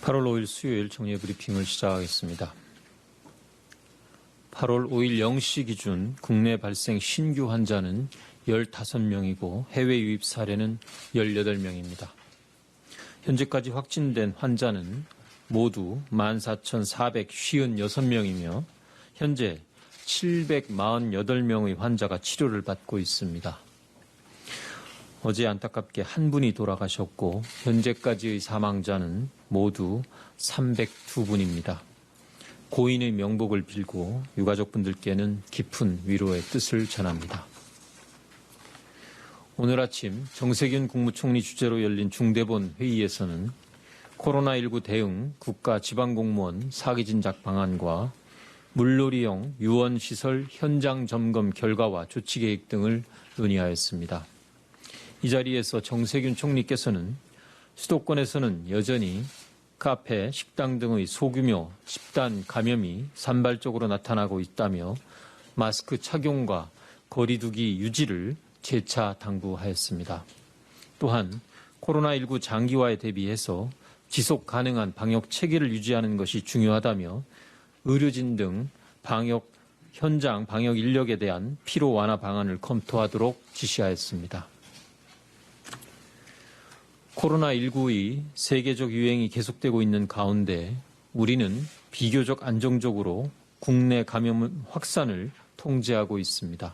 8월 5일 수요일 정례 브리핑을 시작하겠습니다. 8월 5일 0시 기준 국내 발생 신규 환자는 15명이고 해외 유입 사례는 18명입니다. 현재까지 확진된 환자는 모두 14,456명이며 현재 748명의 환자가 치료를 받고 있습니다. 어제 안타깝게 한 분이 돌아가셨고 현재까지의 사망자는 모두 302분입니다. 고인의 명복을 빌고 유가족분들께는 깊은 위로의 뜻을 전합니다. 오늘 아침 정세균 국무총리 주재로 열린 중대본 회의에서는 코로나19 대응 국가지방공무원 사기진작 방안과 물놀이용 유원시설 현장 점검 결과와 조치계획 등을 논의하였습니다. 이 자리에서 정세균 총리께서는 수도권에서는 여전히 카페, 식당 등의 소규모 집단 감염이 산발적으로 나타나고 있다며 마스크 착용과 거리 두기 유지를 재차 당부하였습니다. 또한 코로나19 장기화에 대비해서 지속 가능한 방역 체계를 유지하는 것이 중요하다며 의료진 등 현장 방역 인력에 대한 피로 완화 방안을 검토하도록 지시하였습니다. 코로나19의 세계적 유행이 계속되고 있는 가운데 우리는 비교적 안정적으로 국내 감염 확산을 통제하고 있습니다.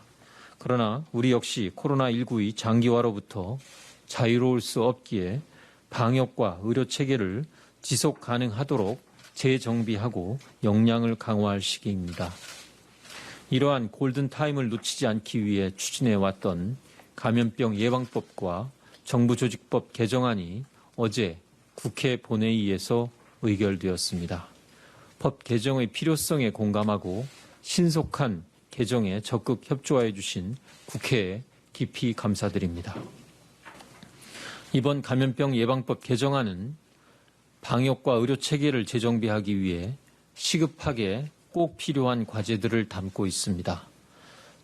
그러나 우리 역시 코로나19의 장기화로부터 자유로울 수 없기에 방역과 의료 체계를 지속 가능하도록 재정비하고 역량을 강화할 시기입니다. 이러한 골든타임을 놓치지 않기 위해 추진해왔던 감염병 예방법과 정부조직법 개정안이 어제 국회 본회의에서 의결되었습니다. 법 개정의 필요성에 공감하고 신속한 개정에 적극 협조해 주신 국회에 깊이 감사드립니다. 이번 감염병 예방법 개정안은 방역과 의료 체계를 재정비하기 위해 시급하게 꼭 필요한 과제들을 담고 있습니다.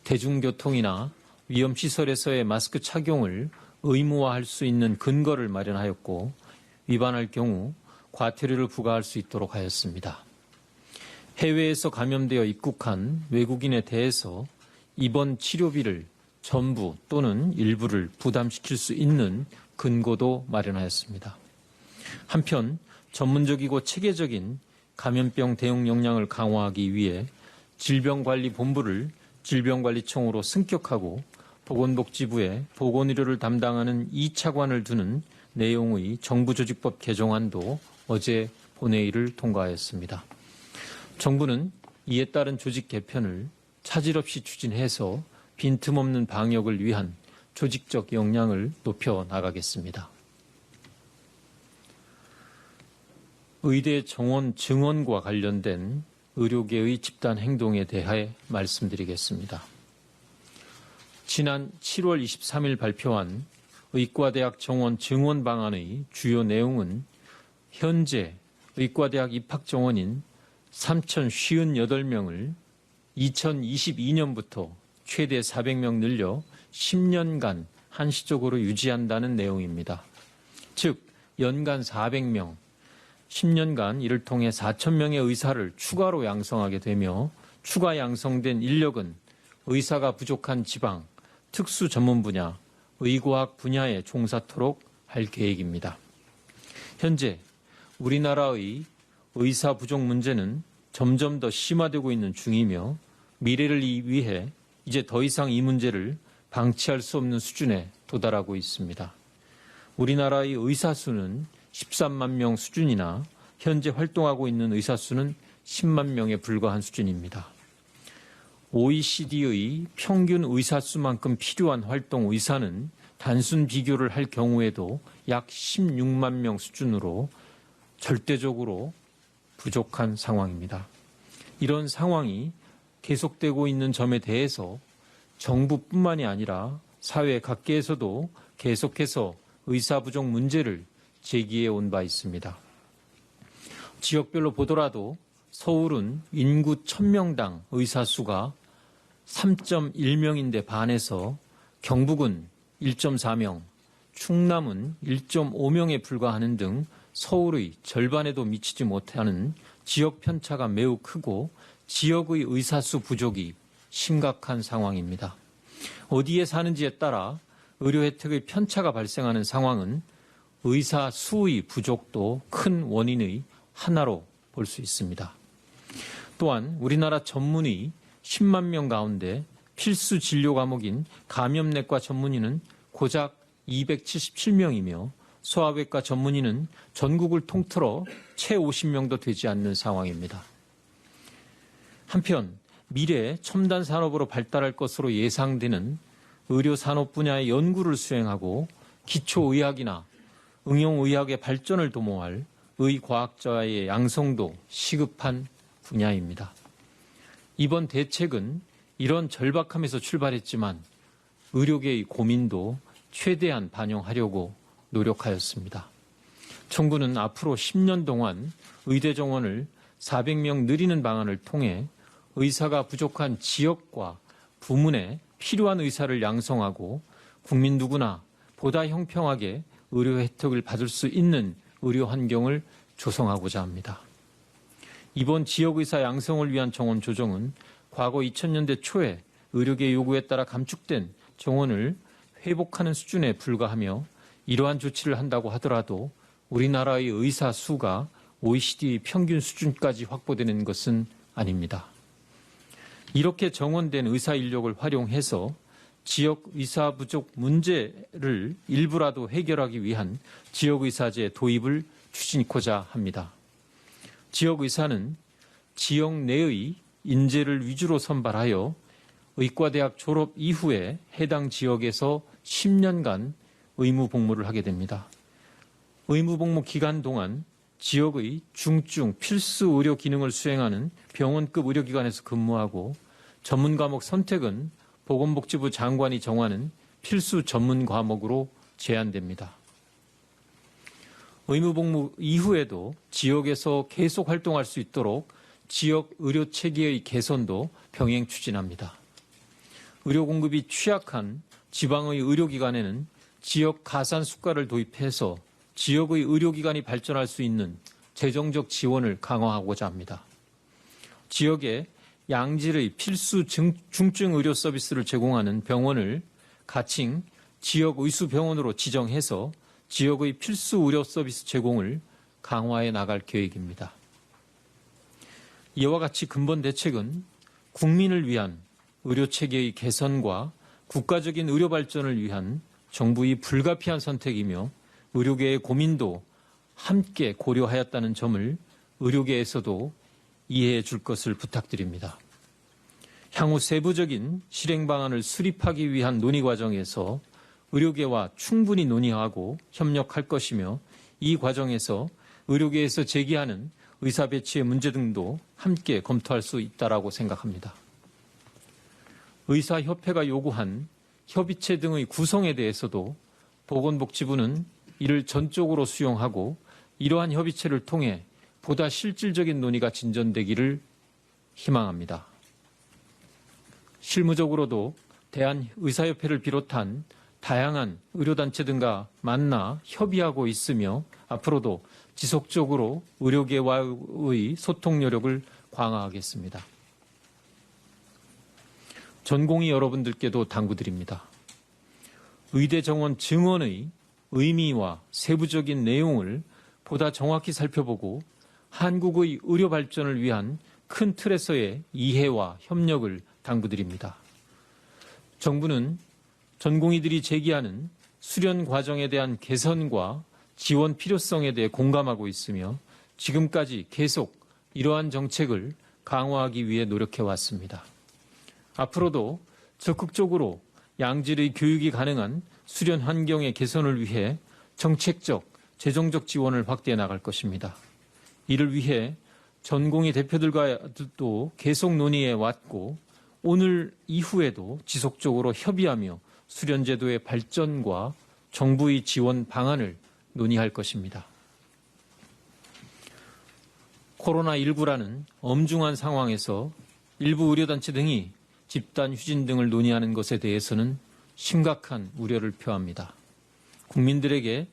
대중교통이나 위험시설에서의 마스크 착용을 의무화할 수 있는 근거를 마련하였고 위반할 경우 과태료를 부과할 수 있도록 하였습니다. 해외에서 감염되어 입국한 외국인에 대해서 입원 치료비를 전부 또는 일부를 부담시킬 수 있는 근거도 마련하였습니다. 한편 전문적이고 체계적인 감염병 대응 역량을 강화하기 위해 질병관리본부를 질병관리청으로 승격하고 보건복지부에 보건의료를 담당하는 2차관을 두는 내용의 정부조직법 개정안도 어제 본회의를 통과하였습니다. 정부는 이에 따른 조직 개편을 차질 없이 추진해서 빈틈없는 방역을 위한 조직적 역량을 높여 나가겠습니다. 의대 정원 증원과 관련된 의료계의 집단 행동에 대해 말씀드리겠습니다. 지난 7월 23일 발표한 의과대학 정원 증원 방안의 주요 내용은 현재 의과대학 입학 정원인 3,058명을 2022년부터 최대 400명 늘려 10년간 한시적으로 유지한다는 내용입니다. 즉 연간 400명, 10년간 이를 통해 4,000명의 의사를 추가로 양성하게 되며 추가 양성된 인력은 의사가 부족한 지방, 특수 전문 분야, 의과학 분야에 종사토록 할 계획입니다. 현재 우리나라의 의사 부족 문제는 점점 더 심화되고 있는 중이며 미래를 위해 이제 더 이상 이 문제를 방치할 수 없는 수준에 도달하고 있습니다. 우리나라의 의사 수는 13만 명 수준이나 현재 활동하고 있는 의사 수는 10만 명에 불과한 수준입니다. OECD의 평균 의사 수만큼 필요한 활동 의사는 단순 비교를 할 경우에도 약 16만 명 수준으로 절대적으로 부족한 상황입니다. 이런 상황이 계속되고 있는 점에 대해서 정부뿐만이 아니라 사회 각계에서도 계속해서 의사 부족 문제를 제기해 온 바 있습니다. 지역별로 보더라도 서울은 인구 1,000명당 의사 수가 3.1명인데 반해서 경북은 1.4명, 충남은 1.5명에 불과하는 등 서울의 절반에도 미치지 못하는 지역 편차가 매우 크고 지역의 의사수 부족이 심각한 상황입니다. 어디에 사는지에 따라 의료 혜택의 편차가 발생하는 상황은 의사 수의 부족도 큰 원인의 하나로 볼 수 있습니다. 또한 우리나라 전문의 10만 명 가운데 필수 진료 과목인 감염내과 전문의는 고작 277명이며 소아외과 전문의는 전국을 통틀어 채 50명도 되지 않는 상황입니다. 한편 미래 첨단 산업으로 발달할 것으로 예상되는 의료 산업 분야의 연구를 수행하고 기초의학이나 응용의학의 발전을 도모할 의과학자의 양성도 시급한 분야입니다. 이번 대책은 이런 절박함에서 출발했지만 의료계의 고민도 최대한 반영하려고 노력하였습니다. 정부는 앞으로 10년 동안 의대 정원을 400명 늘리는 방안을 통해 의사가 부족한 지역과 부문에 필요한 의사를 양성하고 국민 누구나 보다 형평하게 의료 혜택을 받을 수 있는 의료 환경을 조성하고자 합니다. 이번 지역의사 양성을 위한 정원 조정은 과거 2000년대 초에 의료계 요구에 따라 감축된 정원을 회복하는 수준에 불과하며 이러한 조치를 한다고 하더라도 우리나라의 의사 수가 OECD 평균 수준까지 확보되는 것은 아닙니다. 이렇게 정원된 의사 인력을 활용해서 지역 의사 부족 문제를 일부라도 해결하기 위한 지역의사제 도입을 추진하고자 합니다. 지역의사는 지역 내의 인재를 위주로 선발하여 의과대학 졸업 이후에 해당 지역에서 10년간 의무 복무를 하게 됩니다. 의무 복무 기간 동안 지역의 중증 필수 의료 기능을 수행하는 병원급 의료기관에서 근무하고 전문 과목 선택은 보건복지부 장관이 정하는 필수 전문 과목으로 제한됩니다. 의무 복무 이후에도 지역에서 계속 활동할 수 있도록 지역 의료 체계의 개선도 병행 추진합니다. 의료 공급이 취약한 지방의 의료기관에는 지역 가산 수가를 도입해서 지역의 의료기관이 발전할 수 있는 재정적 지원을 강화하고자 합니다. 지역에 양질의 필수 중증 의료 서비스를 제공하는 병원을 가칭 지역 의수병원으로 지정해서 지역의 필수 의료 서비스 제공을 강화해 나갈 계획입니다. 이와 같이 근본 대책은 국민을 위한 의료체계의 개선과 국가적인 의료 발전을 위한 정부의 불가피한 선택이며 의료계의 고민도 함께 고려하였다는 점을 의료계에서도 이해해 줄 것을 부탁드립니다. 향후 세부적인 실행 방안을 수립하기 위한 논의 과정에서 의료계와 충분히 논의하고 협력할 것이며 이 과정에서 의료계에서 제기하는 의사 배치의 문제 등도 함께 검토할 수 있다고 생각합니다. 의사협회가 요구한 협의체 등의 구성에 대해서도 보건복지부는 이를 전적으로 수용하고 이러한 협의체를 통해 보다 실질적인 논의가 진전되기를 희망합니다. 실무적으로도 대한의사협회를 비롯한 다양한 의료단체 등과 만나 협의하고 있으며 앞으로도 지속적으로 의료계와의 소통 노력을 강화하겠습니다. 전공의 여러분들께도 당부드립니다. 의대 정원 증원의 의미와 세부적인 내용을 보다 정확히 살펴보고 한국의 의료 발전을 위한 큰 틀에서의 이해와 협력을 당부드립니다. 정부는 전공의들이 제기하는 수련 과정에 대한 개선과 지원 필요성에 대해 공감하고 있으며 지금까지 계속 이러한 정책을 강화하기 위해 노력해 왔습니다. 앞으로도 적극적으로 양질의 교육이 가능한 수련 환경의 개선을 위해 정책적, 재정적 지원을 확대해 나갈 것입니다. 이를 위해 전공의 대표들과도 계속 논의해 왔고 오늘 이후에도 지속적으로 협의하며 수련제도의 발전과 정부의 지원 방안을 논의할 것입니다. 코로나19라는 엄중한 상황에서 일부 의료단체 등이 집단 휴진 등을 논의하는 것에 대해서는 심각한 우려를 표합니다. 국민들에게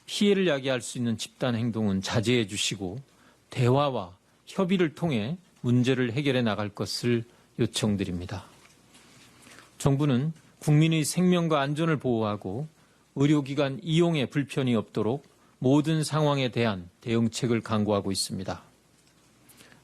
피해를 야기할 수 있는 집단 행동은 자제해 주시고 대화와 협의를 통해 문제를 해결해 나갈 것을 요청드립니다. 정부는 국민의 생명과 안전을 보호하고 의료기관 이용에 불편이 없도록 모든 상황에 대한 대응책을 강구하고 있습니다.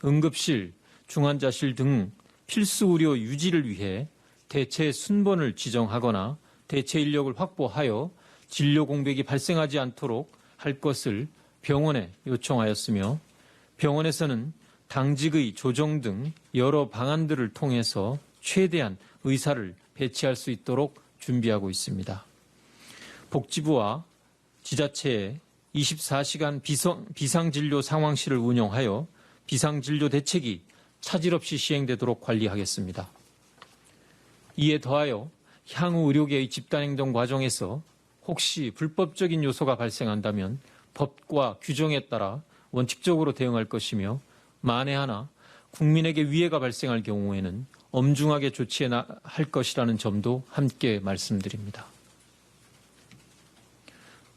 응급실, 중환자실 등 필수 의료 유지를 위해 대체 순번을 지정하거나 대체 인력을 확보하여 진료 공백이 발생하지 않도록 할 것을 병원에 요청하였으며 병원에서는 당직의 조정 등 여러 방안들을 통해서 최대한 의사를 배치할 수 있도록 준비하고 있습니다. 복지부와 지자체에 24시간 비상진료 상황실을 운영하여 비상진료 대책이 차질 없이 시행되도록 관리하겠습니다. 이에 더하여 향후 의료계의 집단행동 과정에서 혹시 불법적인 요소가 발생한다면 법과 규정에 따라 원칙적으로 대응할 것이며 만에 하나 국민에게 위해가 발생할 경우에는 엄중하게 조치할 것이라는 점도 함께 말씀드립니다.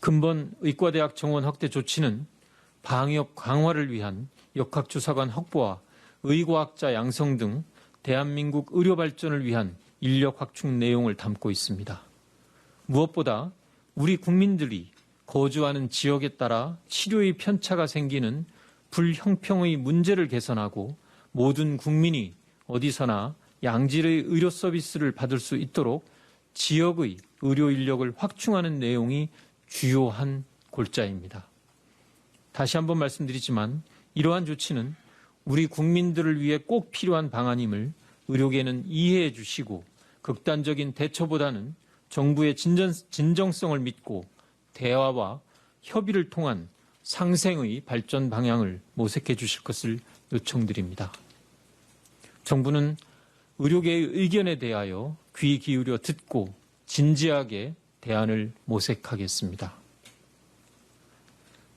근본 의과대학 정원 확대 조치는 방역 강화를 위한 역학조사관 확보와 의과학자 양성 등 대한민국 의료 발전을 위한 인력 확충 내용을 담고 있습니다. 무엇보다 우리 국민들이 거주하는 지역에 따라 치료의 편차가 생기는 불형평의 문제를 개선하고 모든 국민이 어디서나 양질의 의료 서비스를 받을 수 있도록 지역의 의료 인력을 확충하는 내용이 주요한 골자입니다. 다시 한번 말씀드리지만 이러한 조치는 우리 국민들을 위해 꼭 필요한 방안임을 의료계는 이해해 주시고 극단적인 대처보다는 정부의 진정성을 믿고 대화와 협의를 통한 상생의 발전 방향을 모색해 주실 것을 요청드립니다. 정부는 의료계의 의견에 대하여 귀 기울여 듣고 진지하게 대안을 모색하겠습니다.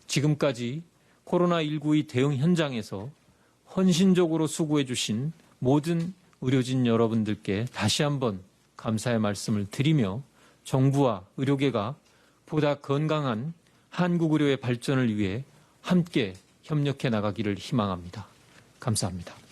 지금까지 코로나19의 대응 현장에서 헌신적으로 수고해 주신 모든 의료진 여러분들께 다시 한번 감사의 말씀을 드리며 정부와 의료계가 보다 건강한 한국 의료의 발전을 위해 함께 협력해 나가기를 희망합니다. 감사합니다.